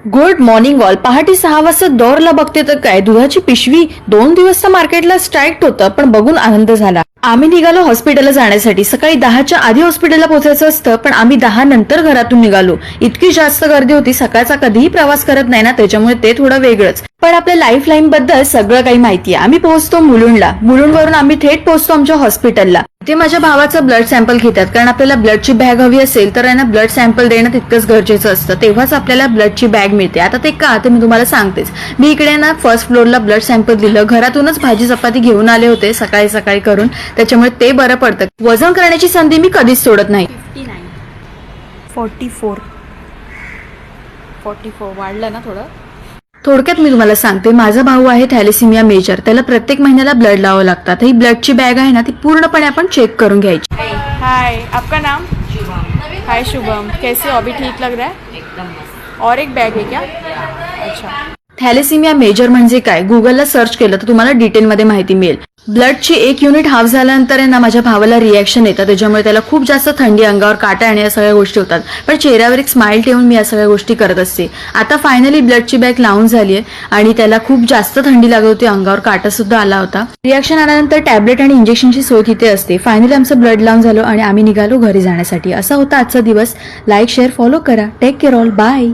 Good morning all. पहाटे 6 वाजता दौरला बघते तर काय दुधाची पिशवी 2 दिवस तर मार्केटला स्ट्राईक होतं, पण बघून आनंद झाला. आम्ही निघालो हॉस्पिटलला जाण्यासाठी. सकाळी 10च्या आधी हॉस्पिटलला पोहोचायचं असतं, पण आम्ही 10 नंतर घरातून निघालो. इतकी जास्त गर्दी होती. सकाळचा कधीही प्रवास करत नाही ना, त्याच्यामुळे ते थोडं वेगळंच. पण आपल्या लाईफ लाईन बद्दल सगळं काही माहितीये. आम्ही पोहोचतो मुलुंडला. मुलुंडवरून आम्ही थेट पोहोचतो आमच्या हॉस्पिटलला. ते माझ्या भावाचं ब्लड सॅम्पल घेतात, कारण आपल्याला ब्लडची बॅग हवी असेल तर ब्लड सॅम्पल देणं तितकंच गरजेचं असतं. तेव्हाच आपल्याला ब्लडची बॅग मिळते. आता ते का ते मी तुम्हाला सांगतेच. मी इकडे फर्स्ट फ्लोअरला ब्लड सॅम्पल दिलं. घरातूनच भाजी चपाती घेऊन आले होते सकाळी सकाळी करून, त्याच्यामुळे ते बरं पडतं. वजन करण्याची संधी मी कधीच सोडत नाही. 44 वाढलं ना थोडं. थोडक्यात मी तुम्हाला सांगते, माझा भाऊ आहे थॅलेसिमिया मेजर. त्याला प्रत्येक महिन्याला ब्लड लावावं लागतात. ही ब्लडची बॅग आहे ना, ती पूर्णपणे आपण चेक करून घ्यायची. हाय, आपका नाम? शुभम. हाय शुभम, कैसे हो? अभी ठीक लग रहा है? एकदम. और एक बैग है क्या? अच्छा. थॅलेसिमिया मेजर म्हणजे काय, गुगलला सर्च केलं तर तुम्हाला डिटेलमध्ये माहिती मिळेल. ब्लडची 1 युनिट हाफ झाल्यानंतर माझ्या भावाला रिॲक्शन येतात, त्याच्यामुळे त्याला खूप जास्त थंडी, अंगावर काटा आणि या सगळ्या गोष्टी होतात. पण चेहऱ्यावर एक स्माइल ठेवून मी या सगळ्या गोष्टी करत असते. आता फायनली ब्लडची बॅग लावून झाली आहे आणि त्याला खूप जास्त थंडी लागत होती, अंगावर काटा सुद्धा आला होता. रिॲक्शन आल्यानंतर टॅबलेट आणि इंजेक्शनची सोय तिथे असते. फायनली आमचं ब्लड लावून झालं आणि आम्ही निघालो घरी जाण्यासाठी. असा होता आजचा दिवस. लाईक, शेअर, फॉलो करा. Take care all. बाय.